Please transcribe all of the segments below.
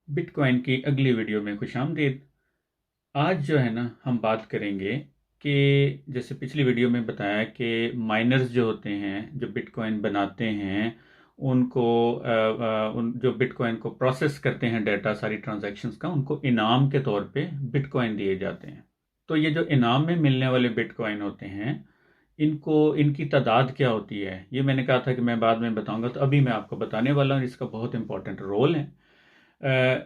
Bitcoin की अगली video में खुशामदीद। आज जो है ना हम बात करेंगे कि जैसे पिछली वीडियो में बताया कि माइनर्स जो होते हैं जो बिटकॉइन बनाते हैं उनको उन जो बिटकॉइन को प्रोसेस करते हैं डाटा सारी ट्रांजैक्शंस का उनको इनाम के तौर पे बिटकॉइन दिए जाते हैं। तो ये जो इनाम में मिलने वाले बिटकॉइन होते हैं इनको इनकी तादाद क्या होती है ये मैंने कहा था कि मैं बाद में बताऊंगा, तो अभी मैं आपको बताने वाला हूँ। इसका बहुत इंपॉर्टेंट रोल है।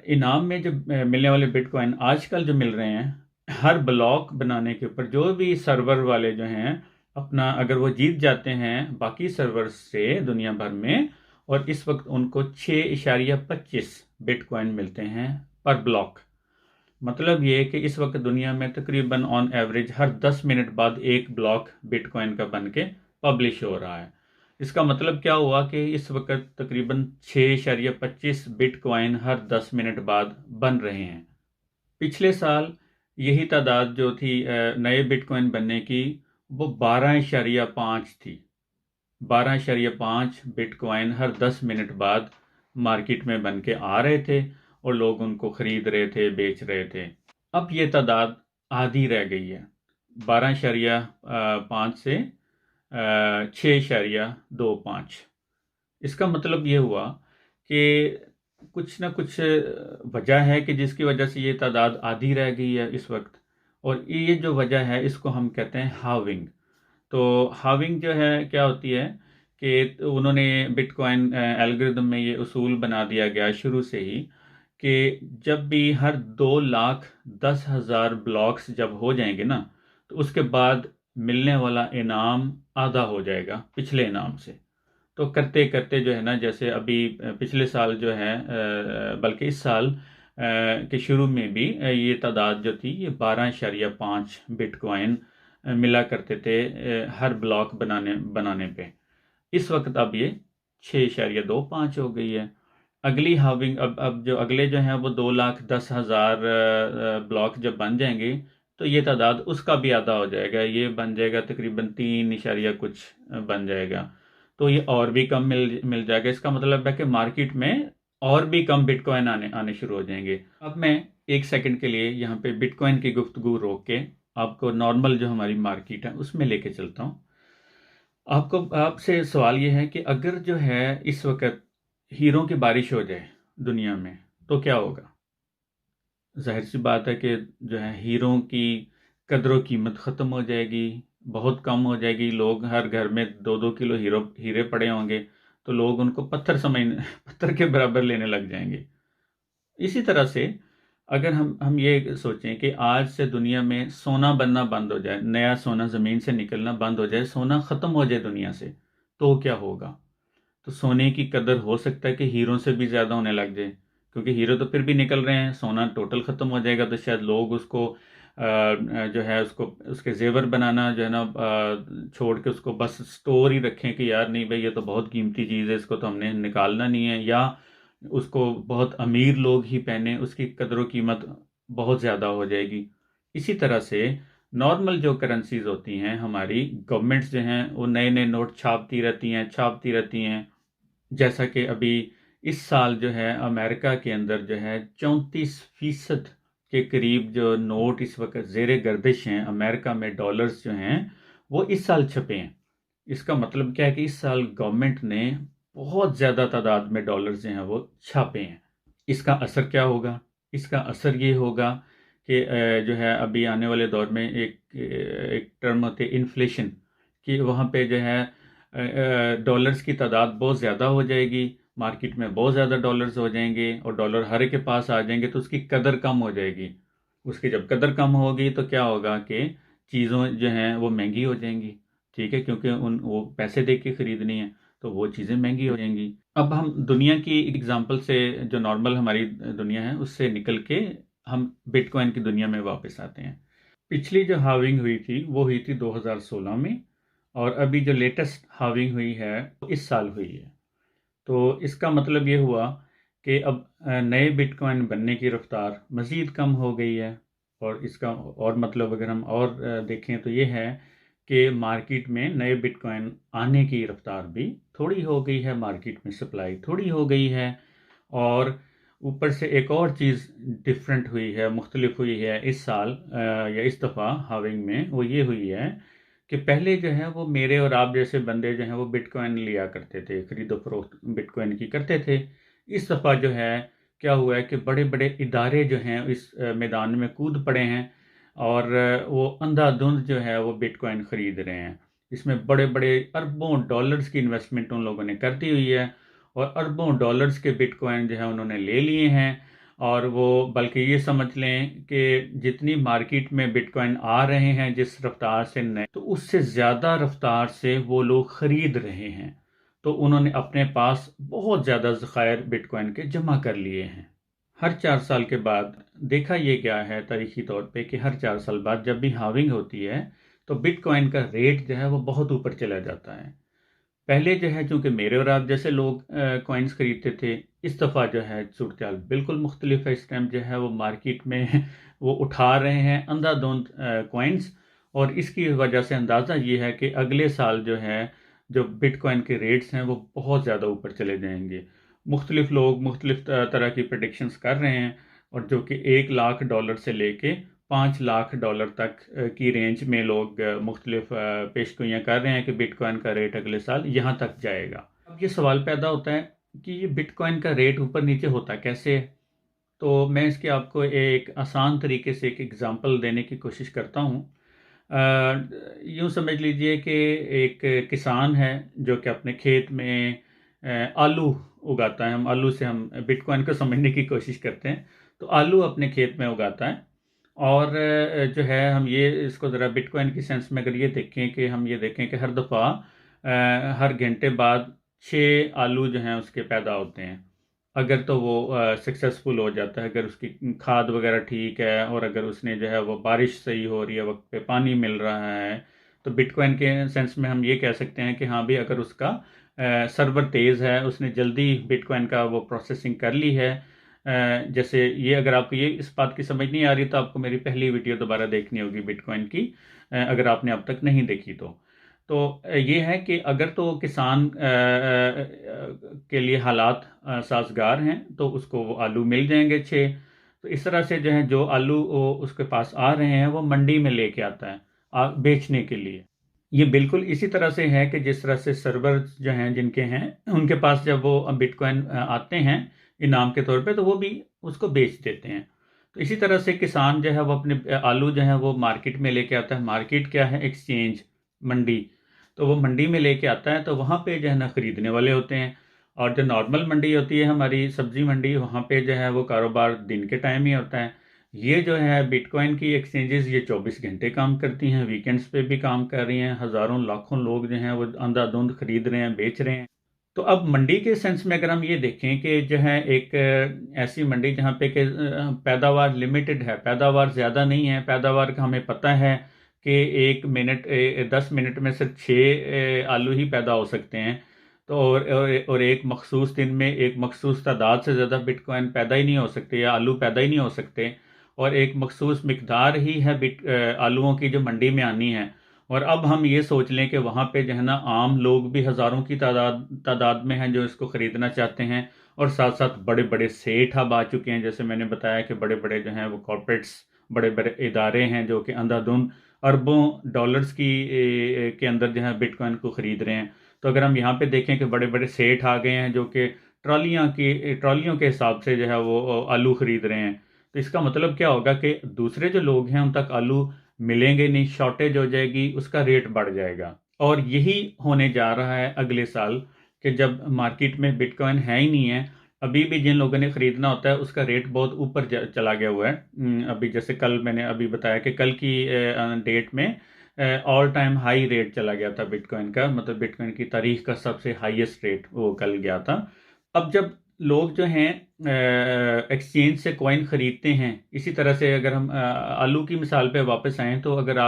इनाम में जो मिलने वाले बिटकॉइन आजकल जो मिल रहे हैं हर ब्लॉक बनाने के ऊपर जो भी सर्वर वाले जो हैं अपना अगर वो जीत जाते हैं बाकी सर्वर से दुनिया भर में, और इस वक्त उनको 6.25 बिटकॉइन मिलते हैं पर ब्लॉक। मतलब ये है कि इस वक्त दुनिया में तकरीबन ऑन एवरेज हर 10 मिनट बाद एक ब्लॉक बिटकॉइन का बन के पब्लिश हो रहा है। इसका मतलब क्या हुआ कि इस वक्त तकरीबन 6.25 बिटकॉइन हर 10 मिनट बाद बन रहे हैं। पिछले साल यही तादाद जो थी नए बिटकॉइन बनने की वो 12.5 थी। 12.5 बिटकॉइन हर 10 मिनट बाद मार्केट में बन के आ रहे थे और लोग उनको खरीद रहे थे, बेच रहे थे। अब ये तादाद आधी रह गई है, 12.5 से 6.25। इसका मतलब ये हुआ कि कुछ ना कुछ वजह है कि जिसकी वजह से ये तादाद आधी रह गई है इस वक्त। और ये जो वजह है इसको हम कहते हैं हाविंग। तो हाविंग जो है क्या होती है कि उन्होंने बिटकॉइन एल्गोरिदम में ये उसूल बना दिया गया शुरू से ही कि जब भी हर 2,10,000 ब्लॉक्स जब हो जाएंगे ना तो उसके बाद मिलने वाला इनाम आधा हो जाएगा पिछले इनाम से। तो करते करते जो है ना जैसे अभी पिछले साल जो है बल्कि इस साल के शुरू में भी ये तादाद जो थी ये 12.5 बिटकॉइन मिला करते थे हर ब्लॉक बनाने बनाने पे। इस वक्त अब ये 6.25 हो गई है। अगली हाविंग अब जो अगले जो हैं वो 2,10,000 ब्लॉक जब बन जाएंगे तो ये तादाद उसका भी आधा हो जाएगा, ये बन जाएगा तकरीबन 3 कुछ बन जाएगा। तो ये और भी कम मिल मिल जाएगा। इसका मतलब है कि मार्केट में और भी कम बिटकॉइन आने आने शुरू हो जाएंगे। अब मैं एक सेकंड के लिए यहाँ पे बिटकॉइन की गुफ्तगू रोक के आपको नॉर्मल जो हमारी मार्केट है उसमें लेके चलता हूँ। आपको आपसे सवाल ये है कि अगर जो है इस वक्त हीरों की बारिश हो जाए दुनिया में तो क्या होगा। जाहिर सी बात है कि जो है हीरों की कदर कीमत ख़त्म हो जाएगी, बहुत कम हो जाएगी। लोग हर घर में 2-2 किलो हीरे पड़े होंगे तो लोग उनको पत्थर समझ पत्थर के बराबर लेने लग जाएंगे। इसी तरह से अगर हम ये सोचें कि आज से दुनिया में सोना बनना बंद हो जाए, नया सोना ज़मीन से निकलना बंद हो जाए, सोना ख़त्म हो जाए दुनिया से, तो क्या होगा। तो सोने की कदर हो सकता है कि हीरों से भी ज़्यादा होने लग जाए, क्योंकि हीरो तो फिर भी निकल रहे हैं। सोना टोटल ख़त्म हो जाएगा तो शायद लोग उसको जो है उसको उसके जेवर बनाना जो है ना छोड़ के उसको बस स्टोर ही रखें कि यार नहीं भाई ये तो बहुत कीमती चीज़ है, इसको तो हमने निकालना नहीं है। या उसको बहुत अमीर लोग ही पहने, उसकी कदर कीमत बहुत ज़्यादा हो जाएगी। इसी तरह से नॉर्मल जो करेंसीज होती हैं हमारी गवर्नमेंट्स जो हैं वो नए नए नोट छापती रहती हैं। जैसा कि अभी इस साल जो है अमेरिका के अंदर जो है 34% के करीब जो नोट इस वक्त जेर गर्दिश हैं अमेरिका में, डॉलर्स जो हैं वो इस साल छपे हैं। इसका मतलब क्या है कि इस साल गवर्नमेंट ने बहुत ज़्यादा तादाद में डॉलर्स जो हैं वो छापे हैं। इसका असर क्या होगा। इसका असर ये होगा कि जो है अभी आने वाले दौर में एक एक टर्म होती है इन्फ्लेशन, कि वहाँ पे जो है डॉलर्स की तादाद बहुत ज़्यादा हो जाएगी, मार्केट में बहुत ज़्यादा डॉलर्स हो जाएंगे और डॉलर हर एक के पास आ जाएंगे तो उसकी कदर कम हो जाएगी। उसकी जब कदर कम होगी तो क्या होगा कि चीज़ों जो हैं वो महंगी हो जाएंगी। ठीक है, क्योंकि उन वो पैसे दे के ख़रीदनी है तो वो चीज़ें महंगी हो जाएंगी। अब हम दुनिया की एग्जांपल से, जो नॉर्मल हमारी दुनिया है उससे निकल के हम बिटकॉइन की दुनिया में वापस आते हैं। पिछली जो हाविंग हुई थी वो हुई थी 2016 में, और अभी जो लेटेस्ट हाविंग हुई है वो इस साल हुई है। तो इसका मतलब ये हुआ कि अब नए बिटकॉइन बनने की रफ्तार मज़ीद कम हो गई है। और इसका और मतलब अगर हम और देखें तो ये है कि मार्केट में नए बिटकॉइन आने की रफ्तार भी थोड़ी हो गई है, मार्केट में सप्लाई थोड़ी हो गई है। और ऊपर से एक और चीज़ डिफरेंट हुई है, मुख्तलिफ हुई है इस साल या इस दफ़ा हाविंग में, वो ये हुई है कि पहले जो है वो मेरे और आप जैसे बंदे जो हैं वो बिटकॉइन लिया करते थे, खरीदो फरोख्त बिटकॉइन की करते थे। इस दफ़ा जो है क्या हुआ है कि बड़े बड़े इदारे जो हैं इस मैदान में कूद पड़े हैं और वो अंधाधुंध जो है वो बिटकॉइन ख़रीद रहे हैं। इसमें बड़े बड़े अरबों डॉलर्स की इन्वेस्टमेंट उन लोगों ने कर दी हुई है और अरबों डॉलर्स के बिटकॉइन जो है उन्होंने ले लिए हैं। और वो बल्कि ये समझ लें कि जितनी मार्केट में बिटकॉइन आ रहे हैं जिस रफ्तार से नए, तो उससे ज़्यादा रफ्तार से वो लोग ख़रीद रहे हैं। तो उन्होंने अपने पास बहुत ज़्यादा ज़खायर बिटकॉइन के जमा कर लिए हैं। हर 4 साल के बाद देखा ये गया है तारीखी तौर पे कि हर 4 साल बाद जब भी हाविंग होती है तो बिटकॉइन का रेट जो है वो बहुत ऊपर चला जाता है। पहले जो है चूंकि मेरे और आप जैसे लोग कॉइन्स खरीदते थे, इस दफ़ा जो है सूरत हाल बिल्कुल मुख्तलिफ है। इस टाइम जो है वो मार्केट में वो उठा रहे हैं अंधाधुंध कॉइन्स। और इसकी वजह से अंदाज़ा ये है कि अगले साल जो है जो बिटकॉइन के रेट्स हैं वो बहुत ज़्यादा ऊपर चले जाएंगे। मुख्तलिफ लोग मुख्तलिफ तरह की प्रडिक्शंस कर रहे हैं और जो कि $1 लाख से लेके $5 लाख तक की रेंज में लोग मुख्तलिफ पेशगोइयाँ कर रहे हैं कि बिटकॉइन का रेट अगले साल यहाँ तक जाएगा। अब ये सवाल पैदा होता है कि ये बिटकॉइन का रेट ऊपर नीचे होता कैसे है। तो मैं इसके आपको एक आसान तरीके से एक एग्ज़ाम्पल देने की कोशिश करता हूँ। यूँ समझ लीजिए कि एक किसान है जो कि अपने खेत में आलू उगाता है। हम बिटकॉइन को समझने की कोशिश करते हैं। तो आलू अपने खेत में उगाता है और जो है हम ये इसको ज़रा बिटकॉइन की सेंस में अगर ये देखें कि हम ये देखें कि हर दफ़ा हर घंटे बाद 6 आलू जो हैं उसके पैदा होते हैं। अगर तो वो सक्सेसफुल हो जाता है, अगर उसकी खाद वगैरह ठीक है और अगर उसने जो है वो बारिश सही हो रही है, वक्त पे पानी मिल रहा है, तो बिटकॉइन के सेंस में हम ये कह सकते हैं कि हाँ भी अगर उसका सर्वर तेज़ है, उसने जल्दी बिटकॉइन का वो प्रोसेसिंग कर ली है। जैसे ये अगर आपको ये इस बात की समझ नहीं आ रही तो आपको मेरी पहली वीडियो दोबारा देखनी होगी बिटकॉइन की, अगर आपने अब तक नहीं देखी तो ये है कि अगर तो किसान के लिए हालात साजगार हैं तो उसको वो आलू मिल जाएंगे 6। तो इस तरह से जो है जो आलू वो उसके पास आ रहे हैं वो मंडी में लेके आता है बेचने के लिए। ये बिल्कुल इसी तरह से है कि जिस तरह से सर्वर जो हैं जिनके हैं उनके पास जब वो बिटकॉइन आते हैं इनाम के तौर पे तो वो भी उसको बेच देते हैं। तो इसी तरह से किसान जो है वो अपने आलू जो है वो मार्केट में लेके आता है। मार्केट क्या है? एक्सचेंज, मंडी। तो वो मंडी में लेके आता है तो वहाँ पे जो है ना ख़रीदने वाले होते हैं। और जो नॉर्मल मंडी होती है हमारी सब्जी मंडी, वहाँ पे जो है वो कारोबार दिन के टाइम ही होता है। ये जो है बिटकॉइन की एक्सचेंजेस ये 24 घंटे काम करती हैं, वीकेंड्स पे भी काम कर रही हैं। हज़ारों लाखों लोग जो हैं वो अंधाधुंध खरीद रहे हैं, बेच रहे हैं। तो अब मंडी के सेंस में अगर हम ये देखें कि जो है एक ऐसी मंडी जहाँ पे कि पैदावार लिमिटेड है, पैदावार ज़्यादा नहीं है, पैदावार का हमें पता है कि 1 मिनट 10 मिनट में सिर्फ 6 आलू ही पैदा हो सकते हैं। तो और एक मखसूस दिन में एक मखसूस तादाद से ज़्यादा बिटकॉइन पैदा ही नहीं हो सकते या आलू पैदा ही नहीं हो सकते। और एक मखसूस मिकदार ही है आलूओं की जो मंडी में आनी है। और अब हम ये सोच लें कि वहाँ पे जो है ना आम लोग भी हज़ारों की तादाद में हैं जो इसको ख़रीदना चाहते हैं। और साथ साथ बड़े बड़े सेठ अब आ चुके हैं, जैसे मैंने बताया कि बड़े बड़े जो हैं वो कॉरपोरेट्स, बड़े बड़े इदारे हैं जो कि अंधाधुंध अरबों डॉलर्स के अंदर जो है बिटकॉइन को ख़रीद रहे हैं। तो अगर हम यहाँ पे देखें कि बड़े बड़े सेठ आ गए हैं जो कि ट्रॉलियों के हिसाब से जो है वो आलू ख़रीद रहे हैं। तो इसका मतलब क्या होगा कि दूसरे जो लोग हैं उन तक आलू मिलेंगे नहीं, शॉर्टेज हो जाएगी, उसका रेट बढ़ जाएगा। और यही होने जा रहा है अगले साल कि जब मार्केट में बिटकॉइन है ही नहीं है, अभी भी जिन लोगों ने ख़रीदना होता है उसका रेट बहुत ऊपर चला गया हुआ है। अभी जैसे कल मैंने अभी बताया कि कल की डेट में ऑल टाइम हाई रेट चला गया था बिटकॉइन का, मतलब बिटकॉइन की तारीख का सबसे हाईएस्ट रेट वो कल गया था। अब जब लोग जो हैं एक्सचेंज से कॉइन ख़रीदते हैं, इसी तरह से अगर हम आलू की मिसाल पे वापस आएँ तो अगर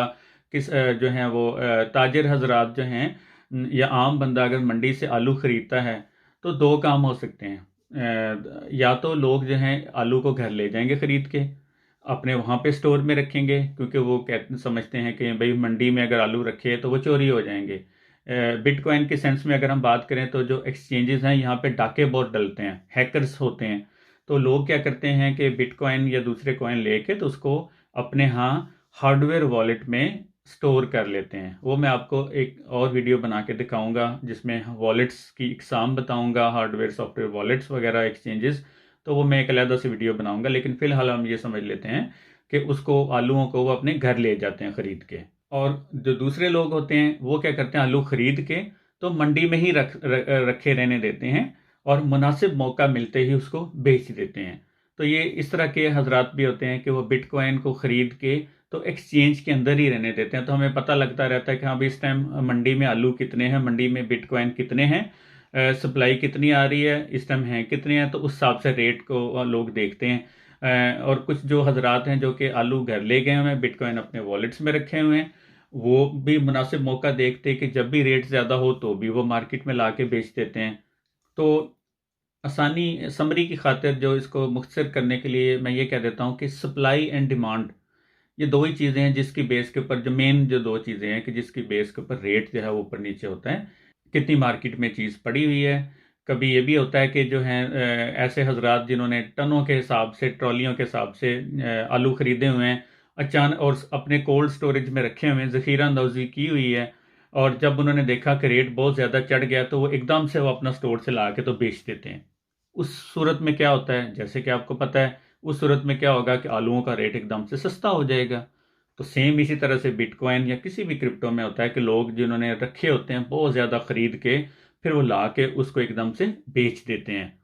जो हैं वो ताजिर हजरात जो हैं या आम बंदा अगर मंडी से आलू ख़रीदता है तो दो काम हो सकते हैं। या तो लोग जो हैं आलू को घर ले जाएंगे ख़रीद के, अपने वहाँ पे स्टोर में रखेंगे, क्योंकि वो समझते हैं कि भाई मंडी में अगर आलू रखे तो वो चोरी हो जाएंगे। बिटकॉइन के सेंस में अगर हम बात करें तो जो एक्सचेंजेस हैं यहाँ पे डाके बहुत डलते हैं, हैकर्स होते हैं। तो लोग क्या करते हैं कि बिटकॉइन या दूसरे कॉइन लेके तो उसको अपने यहाँ हार्डवेयर वॉलेट में स्टोर कर लेते हैं। वो मैं आपको एक और वीडियो बना के दिखाऊंगा जिसमें वॉलेट्स की इकसाम बताऊंगा, हार्डवेयर सॉफ्टवेयर वॉलेट्स वगैरह एक्सचेंजेस, तो वो मैं एक अलग से वीडियो बनाऊंगा। लेकिन फिलहाल हम ये समझ लेते हैं कि उसको आलूओं को वो अपने घर ले जाते हैं ख़रीद के। और जो दूसरे लोग होते हैं वो क्या करते हैं, आलू ख़रीद के तो मंडी में ही रखे रहने देते हैं और मुनासिब मौका मिलते ही उसको बेच देते हैं। तो ये इस तरह के हजरात भी होते हैं कि वो बिटकॉइन को ख़रीद के तो एक्सचेंज के अंदर ही रहने देते हैं। तो हमें पता लगता रहता है कि हाँ भाई इस टाइम मंडी में आलू कितने हैं, मंडी में बिटकॉइन कितने हैं, सप्लाई कितनी आ रही है, इस टाइम हैं कितने हैं, तो उस हिसाब से रेट को लोग देखते हैं। और कुछ जो हजरात हैं जो कि आलू घर ले गए हुए हैं, बिटकॉइन अपने वॉलेट्स में रखे हुए हैं, वो भी मुनासिब मौका देखते हैं कि जब भी रेट ज़्यादा हो तो भी वो मार्केट में ला के बेच देते हैं। तो आसानी समरी की खातिर जो इसको मुख्तसर करने के लिए मैं ये कह देता हूँ कि सप्लाई एंड डिमांड, ये दो ही चीज़ें हैं जिसकी बेस के ऊपर, जो मेन जो दो चीज़ें हैं कि जिसकी बेस के ऊपर रेट जो है वो ऊपर नीचे होता है। कितनी मार्केट में चीज़ पड़ी हुई है। कभी ये भी होता है कि जो है ऐसे हजरात जिन्होंने टनों के हिसाब से, ट्रॉलियों के हिसाब से आलू ख़रीदे हुए हैं अचानक और अपने कोल्ड स्टोरेज में रखे हुए हैं, ज़ख़ीरा अंदाज़ी की हुई है, और जब उन्होंने देखा कि रेट बहुत ज़्यादा चढ़ गया तो वो एकदम से वो अपना स्टोर से ला के तो बेच देते हैं। उस सूरत में क्या होता है, जैसे कि आपको पता है, उस सूरत में क्या होगा कि आलूओं का रेट एकदम से सस्ता हो जाएगा। तो सेम इसी तरह से बिटकॉइन या किसी भी क्रिप्टो में होता है कि लोग जिन्होंने रखे होते हैं बहुत ज़्यादा ख़रीद के फिर वो ला के उसको एकदम से बेच देते हैं।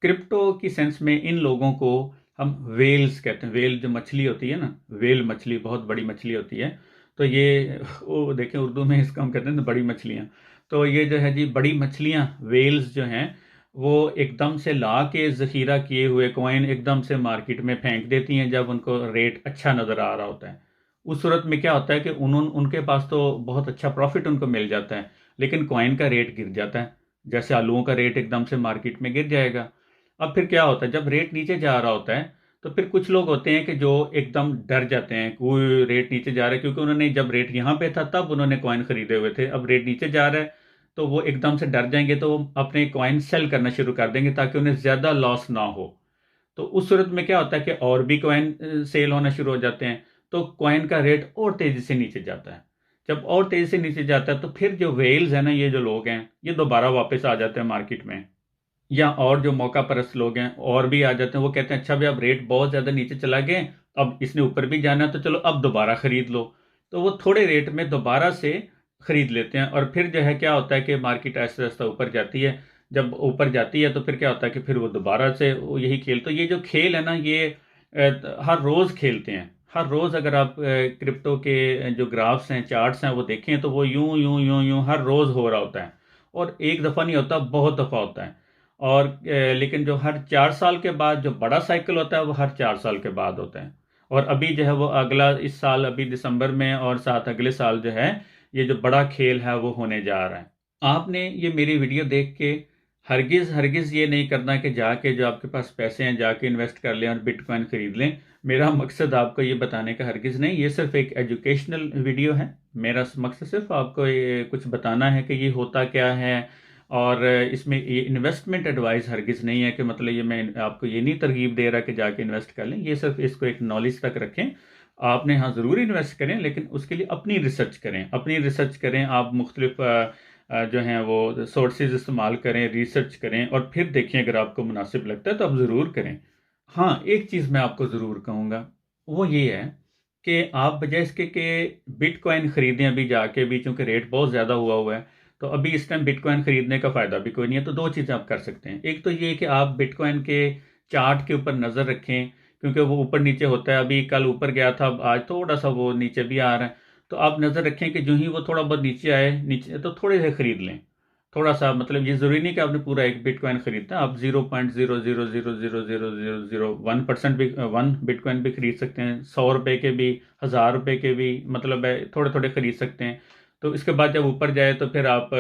क्रिप्टो की सेंस में इन लोगों को हम वेल्स कहते हैं। वेल जो मछली होती है ना, वेल मछली बहुत बड़ी मछली होती है। तो ये वो देखें उर्दू में इसका हम कहते हैं ना बड़ी मछलियाँ। तो ये जो है जी बड़ी मछलियाँ वेल्स जो हैं वो एकदम से ला के ज़ख़ीरा किए हुए कॉइन एकदम से मार्केट में फेंक देती हैं जब उनको रेट अच्छा नज़र आ रहा होता है। उस सूरत में क्या होता है कि उनके पास तो बहुत अच्छा प्रॉफिट उनको मिल जाता है, लेकिन कॉइन का रेट गिर जाता है। जैसे आलूओं का रेट एकदम से मार्केट में गिर जाएगा। अब फिर क्या होता है, जब रेट नीचे जा रहा होता है तो फिर कुछ लोग होते हैं कि जो एकदम डर जाते हैं, कोई रेट नीचे जा रहा है, क्योंकि उन्होंने जब रेट यहाँ पे था तब उन्होंने कॉइन खरीदे हुए थे, अब रेट नीचे जा रहा है तो वो एकदम से डर जाएंगे, तो वो अपने कॉइन सेल करना शुरू कर देंगे ताकि उन्हें ज़्यादा लॉस ना हो। तो उस सूरत में क्या होता है कि और भी कॉइन सेल होना शुरू हो जाते हैं, तो कॉइन का रेट और तेज़ी से नीचे जाता है। जब और तेज़ी से नीचे जाता है तो फिर जो वेल्स हैं ना, ये जो लोग हैं ये दोबारा वापस आ जाते हैं मार्केट में, या और जो मौका परस्त लोग हैं और भी आ जाते हैं। वो कहते हैं अच्छा भाई अब रेट बहुत ज़्यादा नीचे चला गया, अब इसने ऊपर भी जाना है तो चलो अब दोबारा ख़रीद लो। तो वो थोड़े रेट में दोबारा से ख़रीद लेते हैं और फिर जो है क्या होता है कि मार्केट ऐसे ऐसा ऊपर जाती है। जब ऊपर जाती है तो फिर क्या होता है कि फिर वो दोबारा से यही खेल, तो ये जो खेल है ना ये हर रोज़ खेलते हैं। हर रोज़ अगर आप क्रिप्टो के जो ग्राफ्स हैं, चार्ट्स हैं वो देखें तो वो यूं यूं यूं यूं हर रोज़ हो रहा होता है, और एक दफ़ा नहीं होता, बहुत दफ़ा होता है। और लेकिन जो हर 4 साल के बाद जो बड़ा साइकिल होता है वो हर 4 साल के बाद होता है। और अभी जो है वो अगला इस साल अभी दिसंबर में और साथ अगले साल जो है ये जो बड़ा खेल है वो होने जा रहा है। आपने ये मेरी वीडियो देख के हरगिज़ हरगिज़ ये नहीं करना कि जाके जो आपके पास पैसे हैं जाके इन्वेस्ट कर लें और बिटकॉइन ख़रीद लें। मेरा मकसद आपको ये बताने का हरगिज़ नहीं, ये सिर्फ एक एजुकेशनल वीडियो है। मेरा मकसद सिर्फ आपको ये कुछ बताना है कि ये होता क्या है, और इसमें ये इन्वेस्टमेंट एडवाइस हरगिज़ नहीं है कि मतलब ये मैं आपको ये नहीं तरगीब दे रहा कि जाके इन्वेस्ट कर लें। ये सिर्फ इसको एक नॉलेज तक रखें। आपने हाँ ज़रूर इन्वेस्ट करें, लेकिन उसके लिए अपनी रिसर्च करें, अपनी रिसर्च करें। आप मुख्तलिफ जो हैं वो सोर्सेज इस्तेमाल करें, रिसर्च करें और फिर देखें अगर आपको मुनासिब लगता है तो आप ज़रूर करें। हाँ, एक चीज़ मैं आपको ज़रूर कहूँगा, वो ये है कि आप बजाय इसके कि बिटकॉइन ख़रीदें अभी जाके भी, चूँकि रेट बहुत ज़्यादा हुआ है, तो अभी इस टाइम बिटकॉइन ख़रीदने का फ़ायदा भी कोई नहीं है। तो दो चीज़ें आप कर सकते हैं। एक तो ये कि आप बिटकॉइन के चार्ट के ऊपर नज़र रखें, क्योंकि वो ऊपर नीचे होता है। अभी कल ऊपर गया था, अब आज थोड़ा सा वो नीचे भी आ रहा है। तो आप नज़र रखें कि जो ही वो थोड़ा बहुत नीचे आए, नीचे तो थोड़े से ख़रीद लें। थोड़ा सा, मतलब ये ज़रूरी नहीं कि आपने पूरा एक बिटकॉइन ख़रीदना है। आप 0.0000001% भी 1 बिटकॉइन भी ख़रीद सकते हैं, 100 रुपये के भी, 1000 रुपये के भी, मतलब है थोड़े थोड़े ख़रीद सकते हैं। तो इसके बाद जब ऊपर जाए तो फिर आप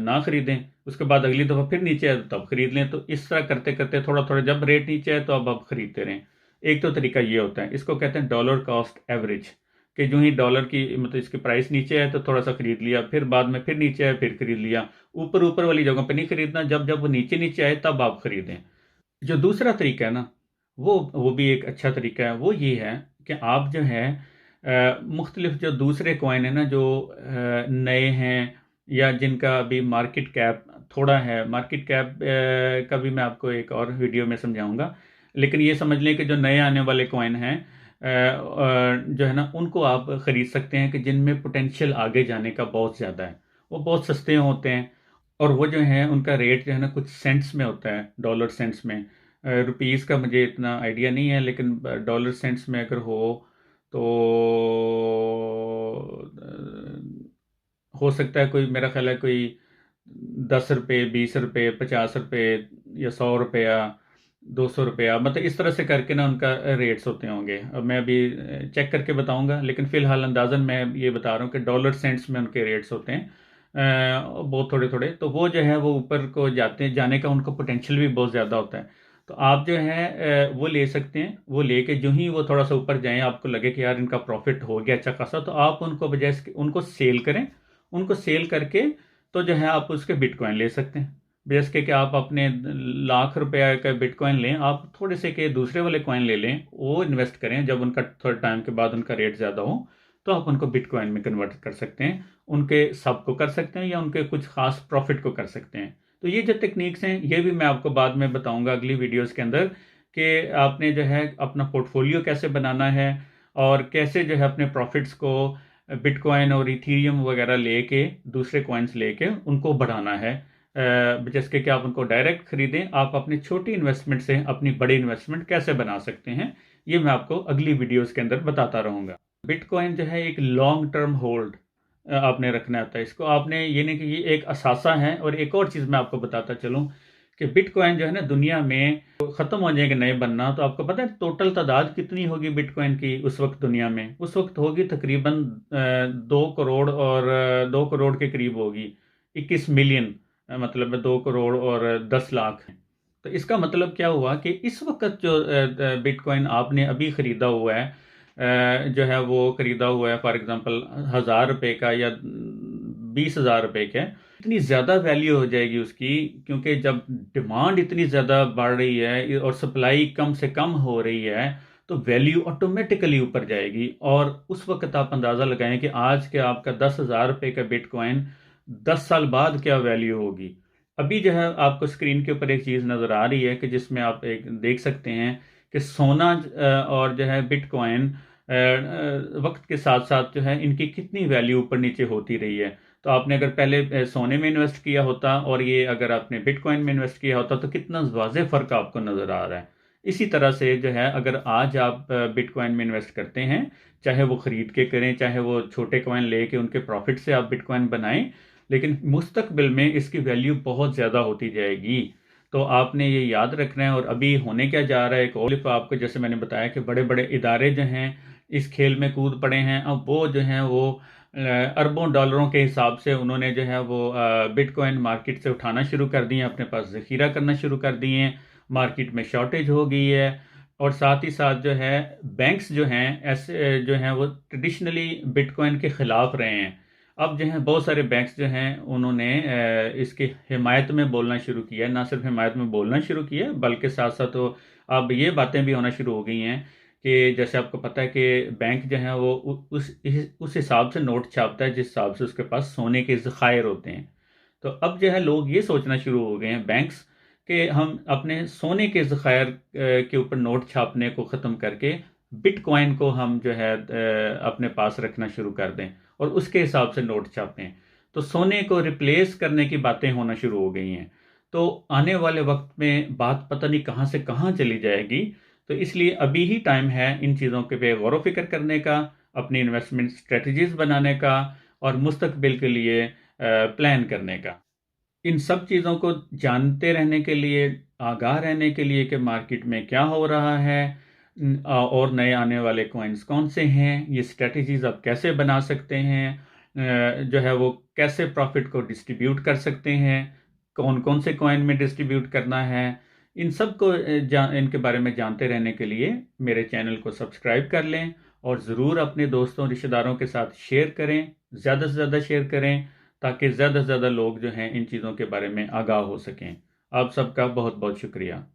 ना ख़रीदें, उसके बाद अगली दफ़ा फिर नीचे आए तो तब ख़रीद लें। तो इस तरह करते करते थोड़ा थोड़ा जब रेट नीचे आए तो अब आप ख़रीदते रहें। एक तो तरीका ये होता है, इसको कहते हैं डॉलर कॉस्ट एवरेज, कि जो ही डॉलर की मतलब इसकी प्राइस नीचे आए तो थोड़ा सा ख़रीद लिया, फिर बाद में फिर नीचे आए फिर ख़रीद लिया। ऊपर ऊपर वाली जगह पे नहीं ख़रीदना, जब जब वो नीचे नीचे आए तब आप ख़रीदें। जो दूसरा तरीका है ना, वो भी एक अच्छा तरीका है। वो ये है कि आप जो है मुख्तलिफ जो दूसरे कॉइन है ना, जो नए हैं या जिनका अभी मार्केट कैप थोड़ा है, मार्केट कैप का भी मैं आपको एक और वीडियो में समझाऊंगा। लेकिन ये समझ लें कि जो नए आने वाले कॉइन हैं जो है ना, उनको आप ख़रीद सकते हैं कि जिनमें पोटेंशियल आगे जाने का बहुत ज़्यादा है। वो बहुत सस्ते होते हैं, और वो जो है उनका रेट जो है ना कुछ सेंट्स में होता है, डॉलर सेंट्स में। रुपीस का मुझे इतना आइडिया नहीं है, लेकिन डॉलर सेंट्स में अगर हो तो हो सकता है, कोई मेरा ख्याल है कोई 10 रुपये, 20 रुपये, 50 रुपये या 100 रुपया, 200 रुपया, मतलब इस तरह से करके ना उनका रेट्स होते होंगे। अब मैं अभी चेक करके बताऊंगा, लेकिन फिलहाल अंदाजन मैं ये बता रहा हूँ कि डॉलर सेंट्स में उनके रेट्स होते हैं बहुत थोड़े थोड़े। तो वो जो है वो ऊपर को जाने का उनका पोटेंशियल भी बहुत ज़्यादा होता है। तो आप जो है वो ले सकते हैं। वो लेके जो ही वो थोड़ा सा ऊपर जाएं, आपको लगे कि यार इनका प्रॉफिट हो गया अच्छा खासा, तो आप उनको बजाय उनको सेल करें। उनको सेल करके तो जो है आप उसके बिटकॉइन ले सकते हैं। जैसे कि आप अपने लाख रुपए का बिटकॉइन लें, आप थोड़े से के दूसरे वाले कॉइन ले लें, वो इन्वेस्ट करें। जब उनका थोड़ा टाइम के बाद उनका रेट ज़्यादा हो तो आप उनको बिटकॉइन में कन्वर्ट कर सकते हैं। उनके सब को कर सकते हैं या उनके कुछ खास प्रॉफिट को कर सकते हैं। तो ये जो टेक्निक्स हैं ये भी मैं आपको बाद में बताऊंगा अगली वीडियोस के अंदर, कि आपने जो है अपना पोर्टफोलियो कैसे बनाना है और कैसे जो है अपने प्रॉफिट्स को बिटकॉइन और इथीरियम वगैरह लेके, दूसरे कॉइन्स लेके उनको बढ़ाना है। जैसे कि आप उनको डायरेक्ट खरीदें, आप अपनी छोटी इन्वेस्टमेंट से अपनी बड़ी इन्वेस्टमेंट कैसे बना सकते हैं, ये मैं आपको अगली वीडियोस के अंदर बताता रहूँगा। बिटकॉइन जो है एक लॉन्ग टर्म होल्ड आपने रखना होता है इसको। आपने ये नहीं कि ये एक असासा है। और एक और चीज़ मैं आपको बताता चलूँ कि बिटकॉइन जो है ना दुनिया में ख़त्म हो जाएंगे नए बनना, तो आपको पता है टोटल तादाद कितनी होगी बिटकॉइन की उस वक्त दुनिया में? उस वक्त होगी तकरीबन 2 करोड़, और 2 करोड़ के करीब होगी। 21 मिलियन, मतलब 2 करोड़ और 10 लाख। तो इसका मतलब क्या हुआ कि इस वक्त जो बिटकॉइन आपने अभी ख़रीदा हुआ है, जो है वो ख़रीदा हुआ है फॉर एग्जांपल 1,000 रुपये का या 20,000 रुपये का, इतनी ज़्यादा वैल्यू हो जाएगी उसकी, क्योंकि जब डिमांड इतनी ज़्यादा बढ़ रही है और सप्लाई कम से कम हो रही है, तो वैल्यू ऑटोमेटिकली ऊपर जाएगी। और उस वक्त आप अंदाज़ा लगाएं कि आज के आपका 10,000 रुपये का बिटकॉइन 10 साल बाद क्या वैल्यू होगी। अभी जो है आपको स्क्रीन के ऊपर एक चीज़ नज़र आ रही है कि जिसमें आप एक देख सकते हैं कि सोना और जो है बिटकॉइन वक्त के साथ साथ जो है इनकी कितनी वैल्यू ऊपर नीचे होती रही है। तो आपने अगर पहले सोने में इन्वेस्ट किया होता और ये अगर आपने बिटकॉइन में इन्वेस्ट किया होता, तो कितना वाज़े फ़र्क आपको नज़र आ रहा है। इसी तरह से जो है अगर आज आप बिटकॉइन में इन्वेस्ट करते हैं, चाहे वो ख़रीद के करें, चाहे वो छोटे कॉइन लेके उनके प्रॉफिट से आप बिटकॉइन बनाएं, लेकिन मुस्तकबिल में इसकी वैल्यू बहुत ज़्यादा होती जाएगी। तो आपने ये याद रखना है। और अभी होने क्या जा रहा है, एक और आपको जैसे मैंने बताया कि बड़े बड़े इदारे जो हैं इस खेल में कूद पड़े हैं। अब वो जो हैं वो अरबों डॉलरों के हिसाब से उन्होंने जो है वो बिटकॉइन मार्केट से उठाना शुरू कर दिए, अपने पास ज़ख़ीरा करना शुरू कर दिए हैं। मार्केट में शॉर्टेज हो गई है। और साथ ही साथ जो है बैंक्स जो हैं ऐसे जो हैं वो ट्रेडिशनली बिटकॉइन के ख़िलाफ़ रहे हैं। अब जो है बहुत सारे बैंक्स जो हैं उन्होंने इसकी हिमायत में बोलना शुरू किया है। ना सिर्फ हिमायत में बोलना शुरू किया है, बल्कि साथ साथ तो अब ये बातें भी होना शुरू हो गई हैं कि जैसे आपको पता है कि बैंक जो है वो उस हिसाब से नोट छापता है जिस हिसाब से उसके पास सोने के ज़खायर होते हैं। तो अब जो है लोग ये सोचना शुरू हो गए हैं बैंक्स, कि हम अपने सोने के ज़खायर के ऊपर नोट छापने को ख़त्म करके बिटकॉइन को हम जो है अपने पास रखना शुरू कर दें और उसके हिसाब से नोट छापें। तो सोने को रिप्लेस करने की बातें होना शुरू हो गई हैं। तो आने वाले वक्त में बात पता नहीं कहाँ से कहाँ चली जाएगी। तो इसलिए अभी ही टाइम है इन चीज़ों के पे गौर व फिक्र करने का, अपनी इन्वेस्टमेंट स्ट्रेटजीज बनाने का और मुस्तकबिल के लिए प्लान करने का। इन सब चीज़ों को जानते रहने के लिए, आगाह रहने के लिए कि मार्केट में क्या हो रहा है और नए आने वाले कॉइन्स कौन से हैं, ये स्ट्रेटजीज आप कैसे बना सकते हैं, जो है वो कैसे प्रॉफिट को डिस्ट्रीब्यूट कर सकते हैं, कौन कौन से कॉइन में डिस्ट्रीब्यूट करना है, इन सब को इनके बारे में जानते रहने के लिए मेरे चैनल को सब्सक्राइब कर लें और ज़रूर अपने दोस्तों रिश्तेदारों के साथ शेयर करें, ज़्यादा से ज़्यादा शेयर करें, ताकि ज़्यादा से ज़्यादा लोग जो हैं इन चीज़ों के बारे में आगाह हो सकें। आप सबका बहुत बहुत शुक्रिया।